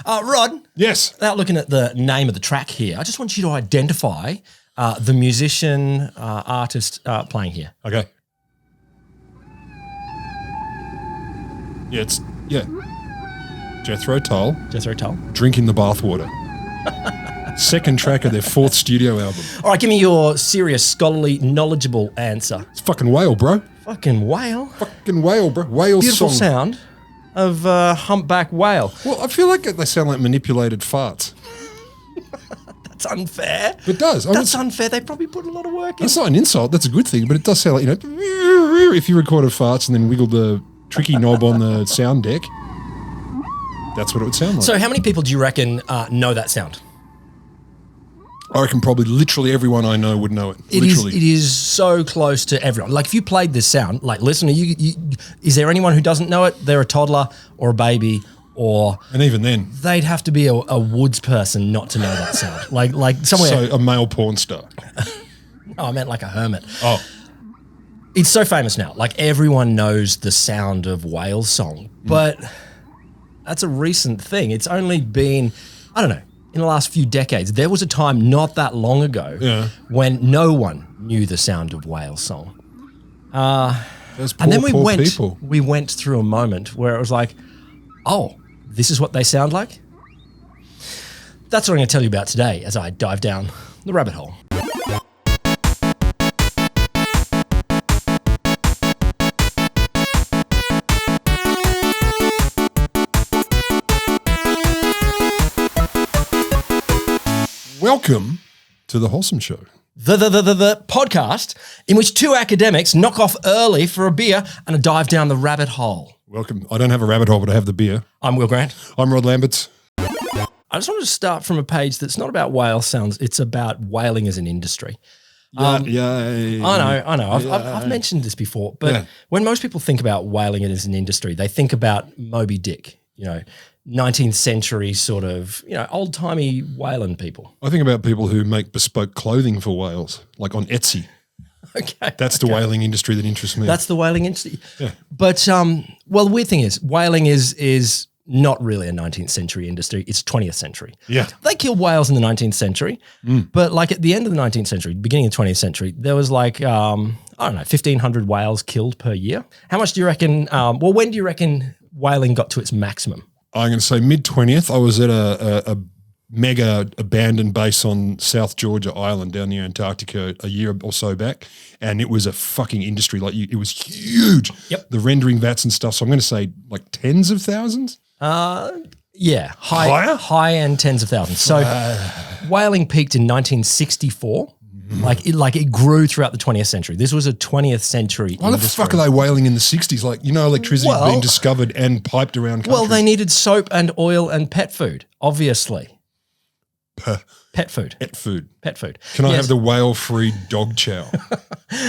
Rod. Yes. Without looking at the name of the track here, I just want you to identify the musician, artist playing here. Okay. Yeah. Jethro Tull. Jethro Tull. Drinking the bathwater. Second track of their fourth studio album. All right, give me your serious, scholarly, knowledgeable answer. It's fucking Whale, bro. Fucking Whale. Fucking Whale, bro. Whale Beautiful song. sound of Humpback Whale. Well, I feel like they sound like manipulated farts. That's unfair. It does. That's unfair. They probably put a lot of work in. That's not an insult. That's a good thing. But it does sound like, if you recorded farts and then wiggled the tricky knob on the sound deck, that's what it would sound like. So how many people do you reckon know that sound? I reckon probably literally everyone I know would know it. It is so close to everyone. Like if you played this sound, like listener, is there anyone who doesn't know it? They're a toddler or a baby or... And even then... They'd have to be a woods person not to know that sound. Like somewhere... So a male porn star. No, I meant like a hermit. Oh. It's so famous now. Like everyone knows the sound of Whale's song, but that's a recent thing. It's only been, I don't know, in the last few decades. There was a time not that long ago when no one knew the sound of Whale's song. And then we went through a moment where it was like, oh, this is what they sound like? That's what I'm going to tell you about today as I dive down the rabbit hole. Welcome to The Wholesome Show. The podcast in which two academics knock off early for a beer and a dive down the rabbit hole. Welcome. I don't have a rabbit hole, but I have the beer. I'm Will Grant. I'm Rod Lamberts. I just wanted to start from a page that's not about whale sounds. It's about whaling as an industry. I know. I've mentioned this before, but when most people think about whaling as an industry, they think about Moby Dick, 19th century sort of, old-timey whaling people. I think about people who make bespoke clothing for whales, like on Etsy. Okay. That's the whaling industry that interests me. That's the whaling industry. Yeah. But, the weird thing is whaling is not really a 19th century industry. It's 20th century. Yeah. They killed whales in the 19th century, but like at the end of the 19th century, beginning of the 20th century, there was like, 1,500 whales killed per year. How much do you reckon, when do you reckon whaling got to its maximum? I'm going to say mid-20th. I was at a mega abandoned base on South Georgia Island down near Antarctica a year or so back, and it was a fucking industry. It was huge. Yep. The rendering vats and stuff. So I'm going to say like tens of thousands. Yeah, high end tens of thousands. So whaling peaked in 1964. Like it grew throughout the 20th century. This was a 20th century Why industry. the fuck are they whaling in the 60s? Electricity being discovered and piped around countries. Well, they needed soap and oil and pet food, obviously. Pet food. Can I have the whale-free dog chow?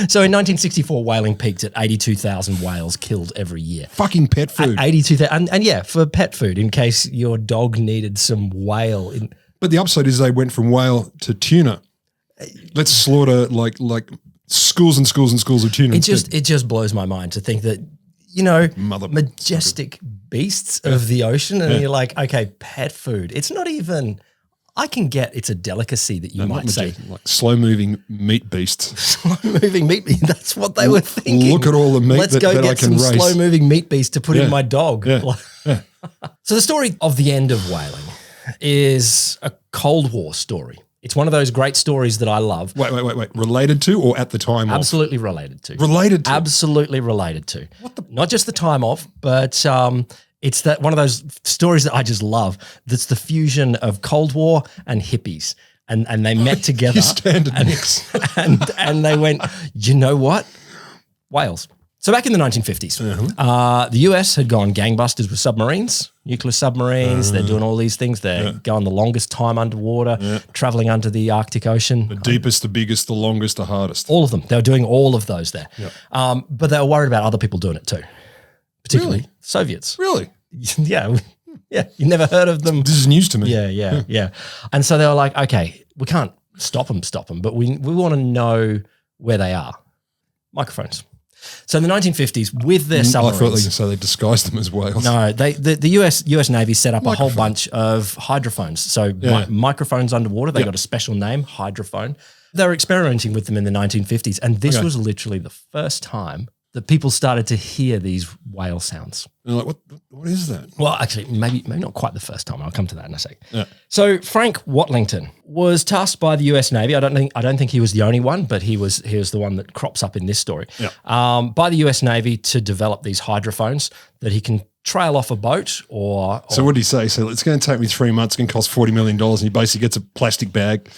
So in 1964, whaling peaked at 82,000 whales killed every year. Fucking pet food. 82,000. And yeah, for pet food, in case your dog needed some whale. But the upside is they went from whale to tuna. Let's slaughter like schools and schools and schools of tuna. It just blows my mind to think that, majestic beasts of the ocean, and you're like, okay, pet food. It's not even, I can get it's a delicacy that you might say. Like slow-moving meat beasts. Slow-moving meat beast. That's what they were thinking. Look at all the meat that I can race. Let's go get some slow-moving meat beast to put in my dog. Yeah. So the story of the end of whaling is a Cold War story. It's one of those great stories that I love. Wait. Related to or at the time of? Absolutely related to. Related to? Absolutely related to. Not just the time of, but it's that one of those stories that I just love. That's the fusion of Cold War and hippies. And they met together. Standard mix. And they went, you know what? Whales. So back in the 1950s, the US had gone gangbusters with submarines, nuclear submarines. They're doing all these things. They're going the longest time underwater, traveling under the Arctic Ocean. The deepest, the biggest, the longest, the hardest. All of them. They were doing all of those there. Yep. But they were worried about other people doing it too, particularly Soviets. Really? Yeah. Yeah. You never heard of them. This is news to me. Yeah. And so they were like, okay, we can't stop them, but we want to know where they are. Microphones. So in the 1950s, with their I submarines, thought they could say they disguised them as whales. no, the US Navy set up a whole bunch of hydrophones. So microphones underwater. They got a special name, hydrophone. They were experimenting with them in the 1950s, and this was literally the first time that people started to hear these whale sounds. And they're like, what is that? Well, actually, maybe not quite the first time. I'll come to that in a sec. Yeah. So Frank Watlington was tasked by the US Navy. I don't think he was the only one, but he was the one that crops up in this story. Yeah. By the US Navy to develop these hydrophones that he can trail off a boat or So what did he say? So it's going to take me 3 months. It's going to cost $40 million. And he basically gets a plastic bag,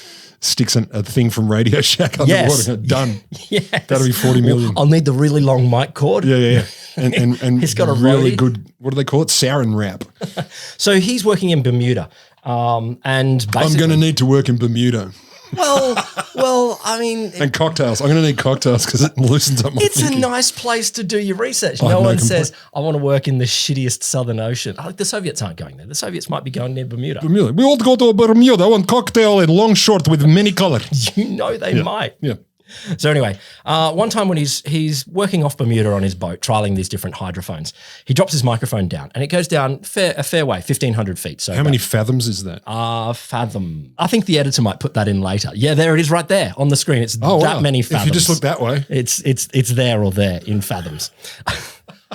sticks a thing from Radio Shack underwater. Done. Yes. That'll be $40 million. I'll need the really long mic cord. Yeah. And He's got a really roadie. good, what do they call it? Sarin wrap. So he's working in Bermuda. And basically, I'm going to need to work in Bermuda. well, I mean, And cocktails. I'm going to need cocktails because it loosens up my it's thinking. a nice place to do your research. I No have no one complaint. says, I want to work in the shittiest Southern Ocean. Like the Soviets aren't going there. The Soviets might be going near Bermuda. Bermuda. We all go to Bermuda. I want cocktail and long short with many colors. You know they might. Yeah. So anyway, one time when he's working off Bermuda on his boat, trialing these different hydrophones, he drops his microphone down and it goes down a fair way, 1,500 feet. So How many fathoms is that? fathom. I think the editor might put that in later. Yeah, there it is right there on the screen. It's that many fathoms. If you just look that way. It's there or there in fathoms.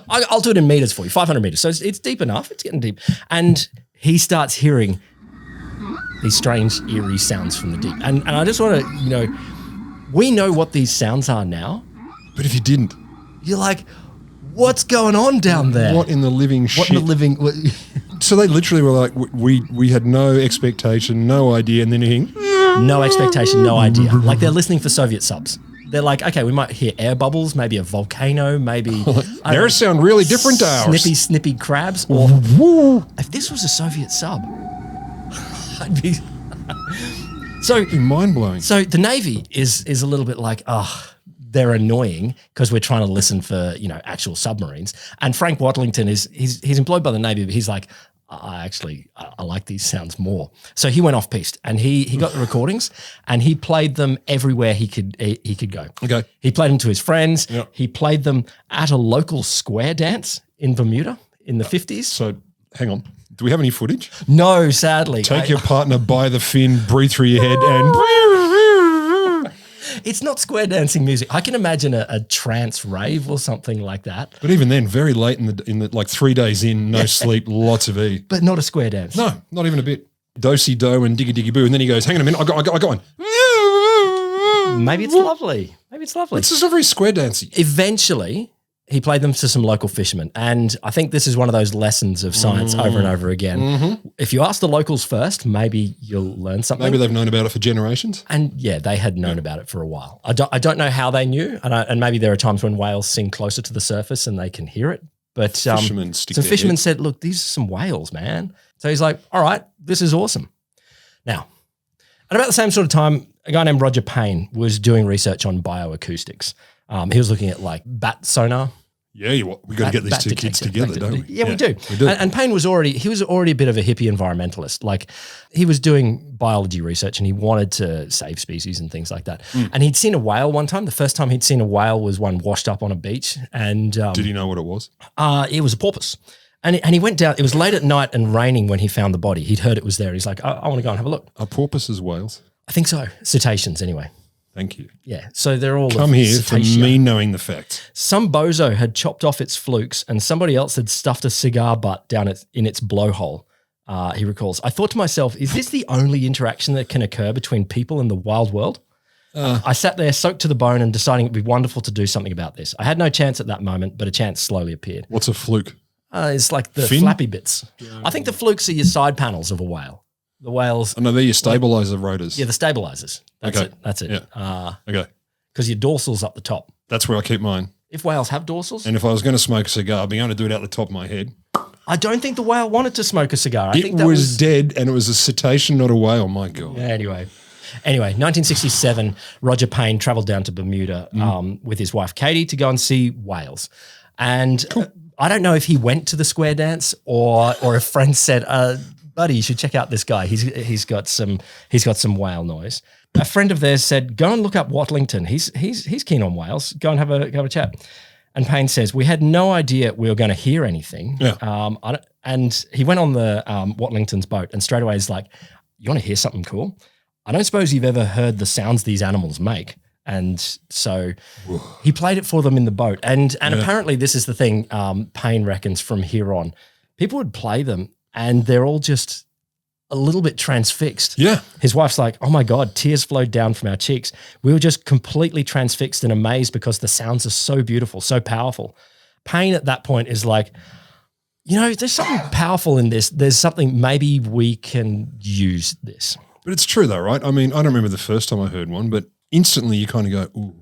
I'll do it in meters for you, 500 meters. So it's deep enough. It's getting deep. And he starts hearing these strange, eerie sounds from the deep. And I just want to, we know what these sounds are now. But if you didn't, You're like, what's going on down there? what in the living What shit? in the living? So they literally were like, we had no expectation, no idea, and then you think, No expectation, no idea. Like they're listening for Soviet subs. They're like, okay, we might hear air bubbles, maybe a volcano, maybe theirs sound really different to ours. snippy crabs. Or if this was a Soviet sub, I'd be. It'd be mind-blowing. So the Navy is a little bit like, they're annoying because we're trying to listen for, actual submarines. And Frank Watlington he's employed by the Navy, but he's like, I like these sounds more. So he went off-piste and he got the recordings and he played them everywhere he could go. Okay. He played them to his friends. Yep. He played them at a local square dance in Bermuda in the 50s. So hang on. Do we have any footage? No, sadly. Take your partner by the fin, breathe through your head, and It's not square dancing music. I can imagine a trance rave or something like that, but even then, very late in the like 3 days in, no sleep, lots of E. but not a square dance. No, not even a bit. Do-si do and diggy diggy boo, and then he goes, "Hang on a minute, I got one." Maybe it's lovely. It's just not very square dancey. Eventually, he played them to some local fishermen. And I think this is one of those lessons of science over and over again. Mm-hmm. If you ask the locals first, maybe you'll learn something. Maybe they've known about it for generations. And yeah, they had known about it for a while. I don't know how they knew. And maybe there are times when whales sing closer to the surface and they can hear it. But Fishermen stick some their fishermen head. said, look, these are some whales, man. So he's like, all right, this is awesome. Now, at about the same sort of time, a guy named Roger Payne was doing research on bioacoustics. He was looking at like bat sonar. Yeah, we got to get these Bat two kids detector, together, don't we? Yeah, we do. We do. And Payne was already a bit of a hippie environmentalist. Like he was doing biology research and he wanted to save species and things like that. And he'd seen a whale one time. The first time he'd seen a whale was one washed up on a beach. And Did he know what it was? it was a porpoise. And he went down. It was late at night and raining when he found the body. He'd heard it was there. He's like, I want to go and have a look. Are porpoises whales? I think so. Cetaceans anyway. Thank you. Yeah. So they're all Come here for cetacea. me knowing the facts. Some bozo had chopped off its flukes and somebody else had stuffed a cigar butt down in its blowhole. He recalls, I thought to myself, is this the only interaction that can occur between people in the wild world? I sat there soaked to the bone and deciding it'd be wonderful to do something about this. I had no chance at that moment, but a chance slowly appeared. What's a fluke? It's like the Fin? flappy bits. I think the flukes are your side panels of a whale. The whales, Oh, no, they're your stabilizer rotors. yeah, the stabilizers. That's Okay. it. That's it. Yeah. Okay. Because your dorsal's up the top. That's where I keep mine. If whales have dorsals, And if I was going to smoke a cigar, I'd be able to do it out the top of my head. I don't think the whale wanted to smoke a cigar. I It think that was dead and it was a cetacean, not a whale. My God. Anyway, 1967, Roger Payne travelled down to Bermuda with his wife Katie to go and see whales. And I don't know if he went to the square dance or if friends said, buddy, you should check out this guy. He's got some whale noise. A friend of theirs said, go and look up Watlington. He's keen on whales. Go and have a chat. And Payne says, we had no idea we were going to hear anything. Yeah. And he went on the Watlington's boat and straight away is like, you want to hear something cool? I don't suppose you've ever heard the sounds these animals make. And so he played it for them in the boat. And apparently this is the thing Payne reckons from here on. People would play them and they're all just a little bit transfixed. Yeah. His wife's like, oh my God, tears flowed down from our cheeks. We were just completely transfixed and amazed because the sounds are so beautiful, so powerful. Payne at that point is like, there's something powerful in this. There's something, maybe we can use this. But it's true though, right? I mean, I don't remember the first time I heard one, but instantly you kind of go, ooh,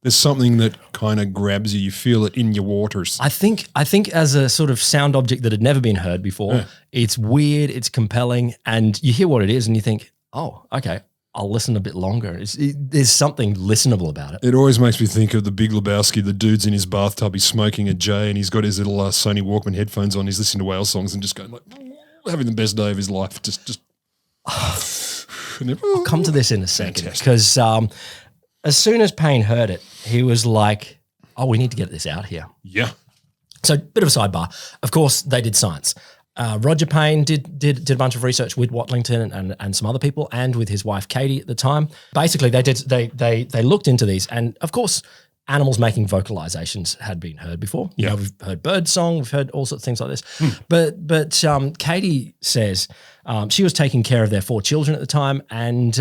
there's something that kind of grabs you. You feel it in your waters. I think as a sort of sound object that had never been heard before, it's weird, it's compelling, and you hear what it is and you think, oh, okay, I'll listen a bit longer. There's something listenable about it. It always makes me think of the Big Lebowski. The dude's in his bathtub, he's smoking a J and he's got his little Sony Walkman headphones on. He's listening to whale songs and just going like, having the best day of his life. Just. I'll come to this in a second because as soon as Payne heard it, he was like, oh, we need to get this out here. Yeah. So bit of a sidebar. Of course, they did science. Roger Payne did a bunch of research with Watlington and some other people and with his wife Katie at the time. Basically, they looked into these and, of course, animals making vocalizations had been heard before. Yeah. We've heard bird song, we've heard all sorts of things like this. But Katie says she was taking care of their 4 children at the time and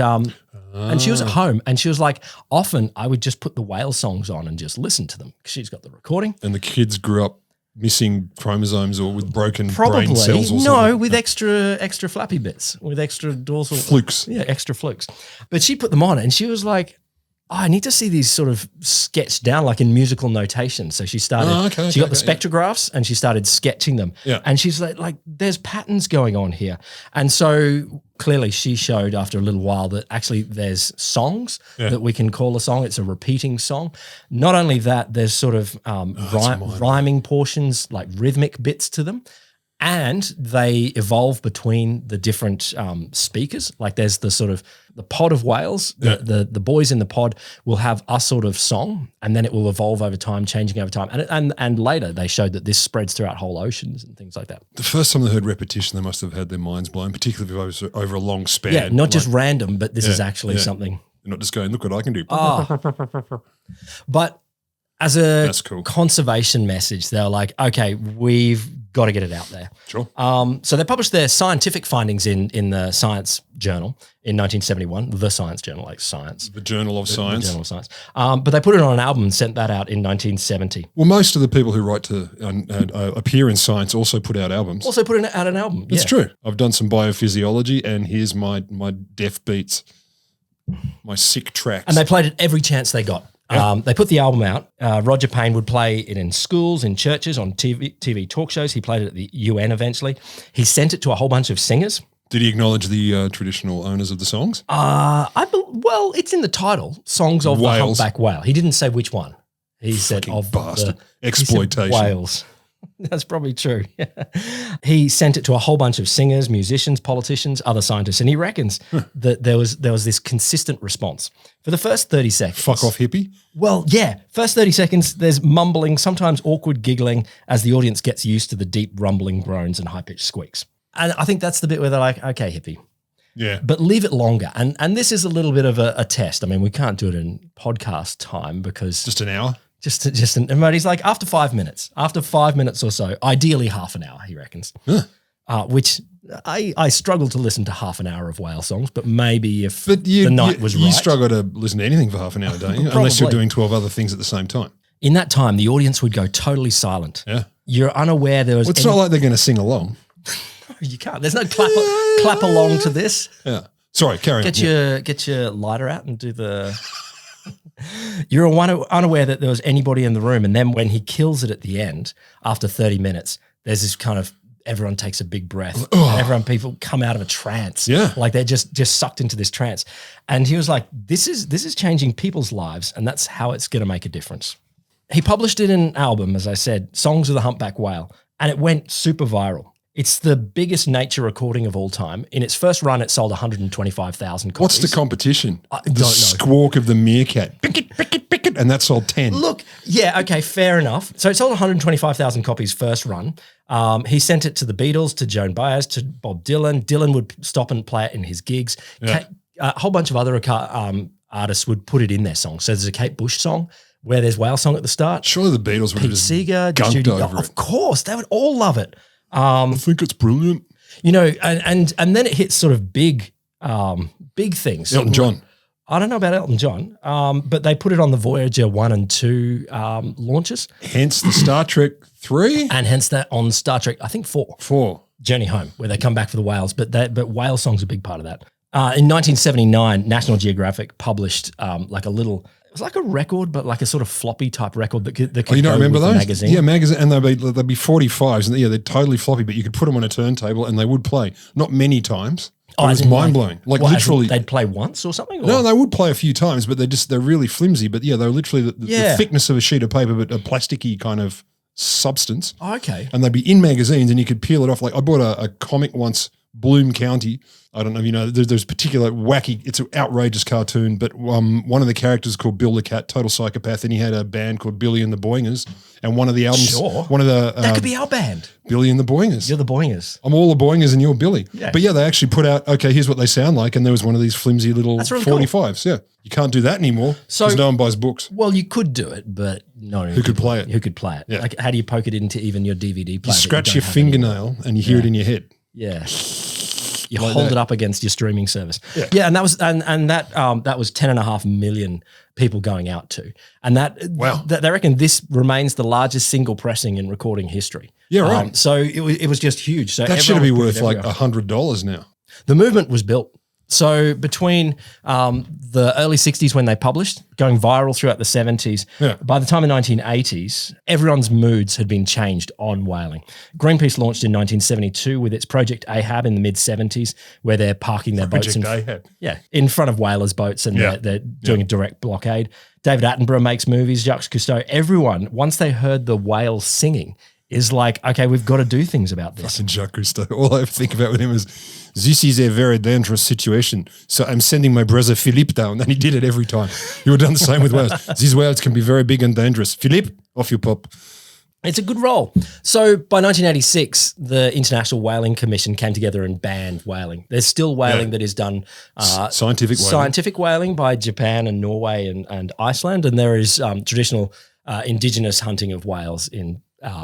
she was at home and she was like, often I would just put the whale songs on and just listen to them because she's got the recording. And the kids grew up missing chromosomes or with broken brain cells or something. No, with extra flappy bits, with extra dorsal. Flukes. Yeah, extra flukes. But she put them on and she was like, oh, I need to see these sort of sketched down like in musical notation. So she started, she got the spectrographs and she started sketching them. Yeah. And she's like, there's patterns going on here. And so clearly she showed after a little while that actually there's songs that we can call a song. It's a repeating song. Not only that, there's sort of rhyming portions, like rhythmic bits to them. And they evolve between the different speakers. Like there's the sort of the pod of whales. The boys in the pod will have a sort of song, and then it will evolve over time, changing over time. And later they showed that this spreads throughout whole oceans and things like that. The first time they heard repetition, they must have had their minds blown, particularly if it was over a long span. Yeah, not just random, but this is actually something. They're not just going, look what I can do. Oh. But as a conservation message, they're like, okay, we've got to get it out there. Sure. So they published their scientific findings in the Science Journal in 1971, the Science Journal, like science. The Journal of Science. The Journal of Science. But they put it on an album and sent that out in 1970. Well, most of the people who write to appear in Science also put out albums. Also put out an album. That's true. I've done some biophysiology and here's my deaf beats, my sick tracks. And they played it every chance they got. Yeah. They put the album out. Roger Payne would play it in schools, in churches, on TV talk shows. He played it at the UN eventually. He sent it to a whole bunch of singers. Did he acknowledge the traditional owners of the songs? Well, it's in the title, Songs of the Humpback Whale. He didn't say which one. He said of the exploitation. Whales. That's probably true. He sent it to a whole bunch of singers, musicians, politicians, other scientists, and he reckons that there was this consistent response. For the first 30 seconds. Fuck off, hippie? Well, yeah. First 30 seconds, there's mumbling, sometimes awkward giggling as the audience gets used to the deep rumbling groans and high-pitched squeaks. And I think that's the bit where they're like, okay, hippie. Yeah. But leave it longer. And this is a little bit of a test. I mean, we can't do it in podcast time because... Just an hour? But he's like, after 5 minutes or so, ideally half an hour, he reckons, which I struggle to listen to half an hour of whale songs, but maybe if the night was right. You struggle to listen to anything for half an hour, don't you? Unless you're doing 12 other things at the same time. In that time, the audience would go totally silent. Yeah. You're unaware there was... Well, it's not like they're going to sing along. You can't. There's no clap along to this. Yeah. Sorry, carry on. Get your lighter out and do the... You're unaware that there was anybody in the room. And then when he kills it at the end, after 30 minutes, there's this kind of, everyone takes a big breath and people come out of a trance. Yeah. Like they're just sucked into this trance. And he was like, this is changing people's lives. And that's how it's going to make a difference. He published it in an album, as I said, Songs of the Humpback Whale, and it went super viral. It's the biggest nature recording of all time. In its first run, it sold 125,000 copies. What's the competition? I don't know. Squawk of the meerkat. Pick it, pick it, pick it. it, and that sold 10. Look, yeah, okay, fair enough. So it sold 125,000 copies first run. He sent it to the Beatles, to Joan Baez, to Bob Dylan. Dylan would stop and play it in his gigs. Yeah. A whole bunch of other artists would put it in their songs. So there's a Kate Bush song where there's Whale Song at the start. Surely the Beatles would have Pete just Seeger, gunked Judy, over it. of course, they would all love it. I think it's brilliant. You know, and then it hits sort of big things. Elton John. I don't know about Elton John, but they put it on the Voyager 1 and 2 launches. Hence the Star Trek 3? And hence that on Star Trek, I think 4. 4. Journey Home, where they come back for the whales. But whale song's a big part of that. In 1979, National Geographic published like a little, it was like a record, but like a sort of floppy type record that could You don't go remember with those? the magazine. Yeah, magazine, and they'd be 45s, and yeah, they're totally floppy, but you could put them on a turntable and they would play. Not many times. It was mind-blowing. Like what, literally. they'd play once or something? Or? No, they would play a few times, but they're really flimsy. But yeah, they're literally the thickness of a sheet of paper, but a plasticky kind of substance. Oh, okay. And they'd be in magazines and you could peel it off. Like I bought a comic once, Bloom County. I don't know if you know, there's particular wacky, it's an outrageous cartoon, but one of the characters called Bill the Cat, total psychopath, and he had a band called Billy and the Boingers, and one of the albums, that could be our band. Billy and the Boingers. You're the Boingers. I'm all the Boingers and you're Billy. Yeah. But yeah, they actually put out, okay, here's what they sound like, and there was one of these flimsy little That's really 45s. Cool. Yeah. You can't do that anymore because no one buys books. Well, you could do it, but no. Who could play it? Who could play it? Yeah. Like, how do you poke it into even your DVD player? You scratch your fingernail and you hear it in your head. Yeah. You hold it up against your streaming service. Yeah, and that was that was 10.5 million people going out to. And they reckon this remains the largest single pressing in recording history. Yeah, right. So it was just huge. So that should be worth like $100 now. The movement was built. So between the early 60s when they published, going viral throughout the 70s, by the time of the 1980s, everyone's moods had been changed on whaling. Greenpeace launched in 1972 with its Project Ahab in the mid-70s, where they're parking their boats in front of whalers' boats and they're doing a direct blockade. David Attenborough makes movies, Jacques Cousteau. Everyone, once they heard the whales singing, is like, okay, we've got to do things about this. Fucking Jacques Cousteau. All I ever think about with him is, this is a very dangerous situation. So I'm sending my brother Philippe down. And he did it every time. You would have done the same with whales. These whales can be very big and dangerous. Philippe, off you pop. It's a good role. So by 1986, the International Whaling Commission came together and banned whaling. There's still whaling that is done. Scientific whaling by Japan and Norway and Iceland. And there is traditional indigenous hunting of whales in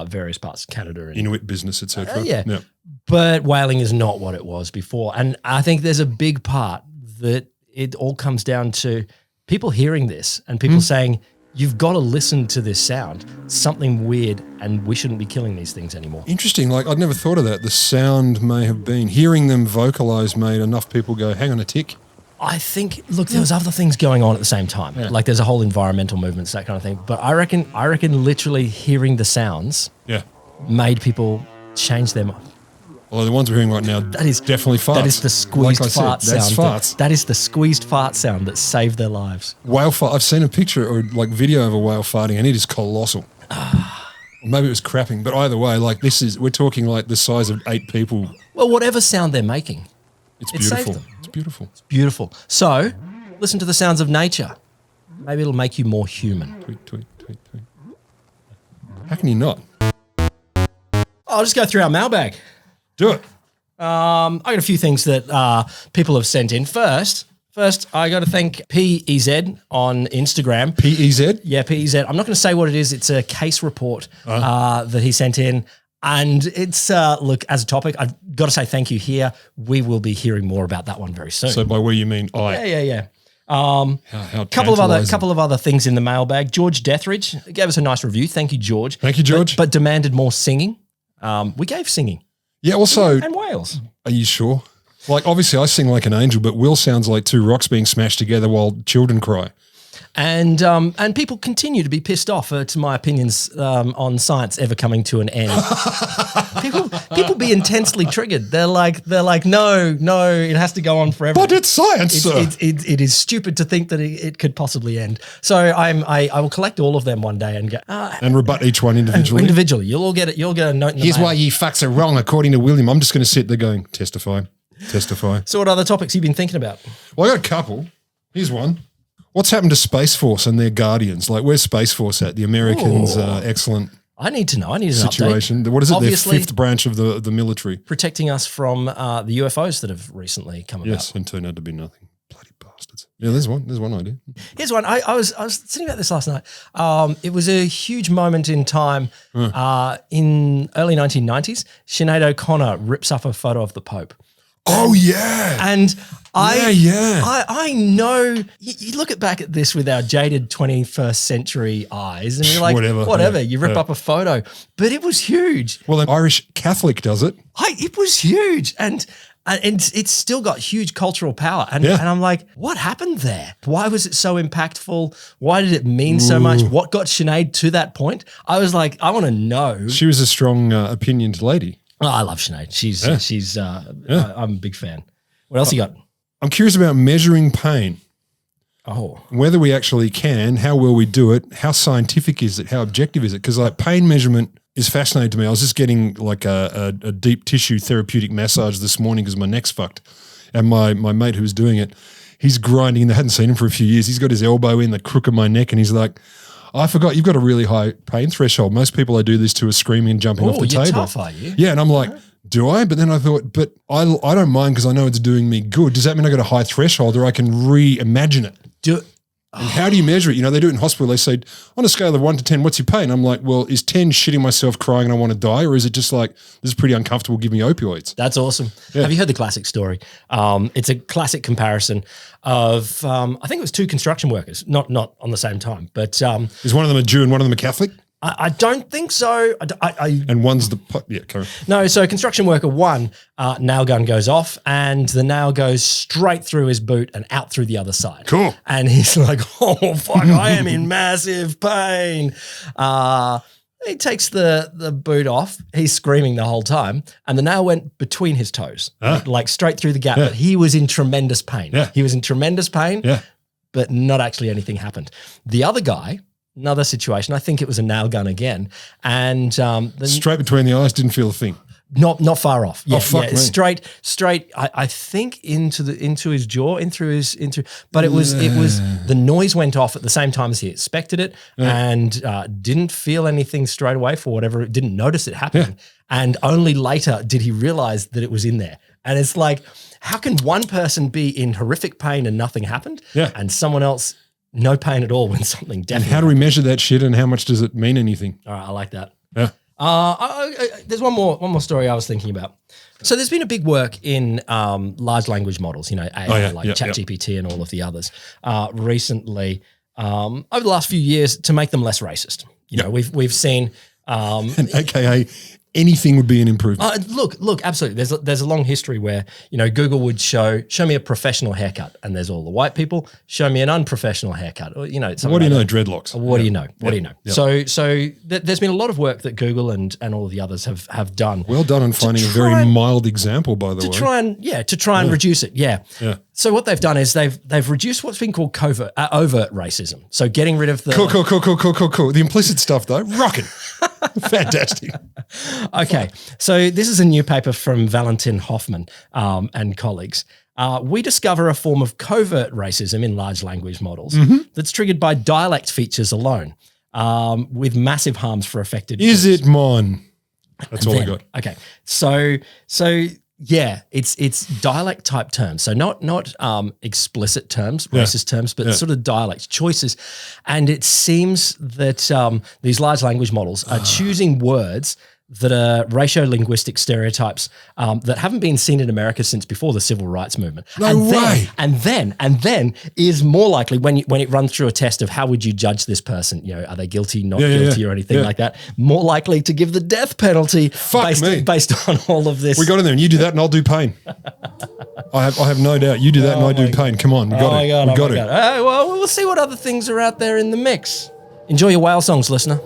various parts of Canada. And, Inuit business, etc. But whaling is not what it was before. And I think there's a big part that it all comes down to people hearing this and people saying, you've got to listen to this sound, something weird, and we shouldn't be killing these things anymore. Interesting. Like, I'd never thought of that. The sound may have been, hearing them vocalise made enough people go, hang on a tick. I think, look, there was other things going on at the same time. Yeah. Like there's a whole environmental movements, that kind of thing. But I reckon literally hearing the sounds made people change their mind. Well, the ones we're hearing right now, that is definitely farts. That is the squeezed fart sound. That's farts. That is the squeezed fart sound that saved their lives. Whale fart. I've seen a picture or like video of a whale farting, and it is colossal. Maybe it was crapping, but either way, like we're talking like the size of 8 people. Well, whatever sound they're making, it's beautiful. It's beautiful. It's beautiful. So, listen to the sounds of nature. Maybe it'll make you more human. Tweet, tweet, tweet, tweet. How can you not? I'll just go through our mailbag. Do it. I got a few things that people have sent in. First, I got to thank PEZ on Instagram. PEZ? Yeah, PEZ. I'm not going to say what it is. It's a case report that he sent in. And it's, look, as a topic, I've got to say thank you here. We will be hearing more about that one very soon. So by we, you mean I? Yeah. How couple of other things in the mailbag. George Deathridge gave us a nice review. Thank you, George. Thank you, George. But demanded more singing. We gave singing. Yeah, also... And whales. Are you sure? Like, obviously, I sing like an angel, but Will sounds like 2 rocks being smashed together while children cry. And people continue to be pissed off to my opinions on science ever coming to an end. people be intensely triggered. They're like, no, it has to go on forever. But it's science, sir. It is stupid to think that it could possibly end. So I will collect all of them one day and go and rebut each one individually. You'll all get it. You'll get a note. Here's why you fucks are wrong, according to William. I'm just going to sit there going, testify. So what other topics have you been thinking about? Well, I got a couple. Here's one. What's happened to Space Force and their guardians? Like, where's Space Force at? The Americans' excellent I need to know. I need an situation. update. What is it? Obviously, Their fifth branch of the military. protecting us from the UFOs that have recently come about. Yes, and turned out to be nothing. Bloody bastards. Yeah, there's one. There's one idea. Here's one. I was thinking about this last night. It was a huge moment in time in early 1990s. Sinead O'Connor rips up a photo of the Pope. Oh, yeah. And I know you look back at this with our jaded 21st century eyes and you're like, whatever, you rip up a photo. But it was huge. Well, an Irish Catholic does it. It was huge. And it's still got huge cultural power. And I'm like, what happened there? Why was it so impactful? Why did it mean so much? What got Sinead to that point? I was like, I want to know. She was a strong opinioned lady. Oh, I love Sinead. I'm a big fan. What else you got? I'm curious about measuring pain. Oh. Whether we actually can, how well we do it, how scientific is it, how objective is it? Because like pain measurement is fascinating to me. I was just getting like a deep tissue therapeutic massage this morning because my neck's fucked. And my mate who was doing it, he's grinding, and I hadn't seen him for a few years. He's got his elbow in the crook of my neck and he's like, I forgot you've got a really high pain threshold. Most people I do this to are screaming and jumping off the table. You're tough, are you? Yeah, and I'm like, do I? But then I thought, but I don't mind because I know it's doing me good. Does that mean I got a high threshold or I can reimagine it? And how do you measure it? You know, they do it in hospital. They say, on a scale of 1 to 10, what's your pain? I'm like, well, is 10 shitting myself, crying and I want to die? Or is it just like, this is pretty uncomfortable, give me opioids? That's awesome. Yeah. Have you heard the classic story? It's a classic comparison of, I think it was two construction workers, not on the same time, but. Is one of them a Jew and one of them a Catholic? I don't think so. And one's the No, so construction worker one, nail gun goes off and the nail goes straight through his boot and out through the other side. Cool. And he's like, oh, fuck, I am in massive pain. He takes the boot off. He's screaming the whole time. And the nail went between his toes, like straight through the gap. But he was in tremendous pain. Yeah. He was in tremendous pain, but not actually anything happened. The other guy, another situation, I think it was a nail gun again. And straight between the eyes, didn't feel a thing. Not far off. Yeah, fuck me. Straight. I think into his jaw, but it was the noise went off at the same time as he expected it, and didn't feel anything straight away for whatever. Didn't notice it happening, and only later did he realize that it was in there. And it's like, how can one person be in horrific pain and nothing happened, and someone else no pain at all when something definitely? And how do we measure that shit, and how much does it mean anything? All right, I like that. Yeah. There's one more story I was thinking about. So there's been a big work in large language models, AI, ChatGPT and all of the others, recently over the last few years to make them less racist. We've seen and AKA anything would be an improvement. Look, absolutely. There's a long history where, Google would show me a professional haircut and there's all the white people, show me an unprofessional haircut. Or, what do you know? Dreadlocks. What do you know? What do you know? Yep. So there's been a lot of work that Google and all of the others have done. Well done on finding a very mild example, by the way. To try and reduce it. Yeah. So what they've done is they've reduced what's been called overt racism. So getting rid of the cool. The implicit stuff though, rocking. Fantastic. Okay, so this is a new paper from Valentin Hoffman and colleagues. We discover a form of covert racism in large language models that's triggered by dialect features alone, with massive harms for affected groups. Is it mine? That's all I got. Okay, so yeah, it's dialect type terms. So not explicit terms, racist terms, but sort of dialect choices. And it seems that these large language models are choosing words that are racial-linguistic stereotypes that haven't been seen in America since before the civil rights movement. No way. And then is more likely when it runs through a test of how would you judge this person? Are they guilty, not guilty, or anything like that? More likely to give the death penalty based on all of this. We got in there, and you do that, and I'll do Payne. I have no doubt. You do that, and I do Payne. Come on, we got it. Well, we'll see what other things are out there in the mix. Enjoy your whale songs, listener.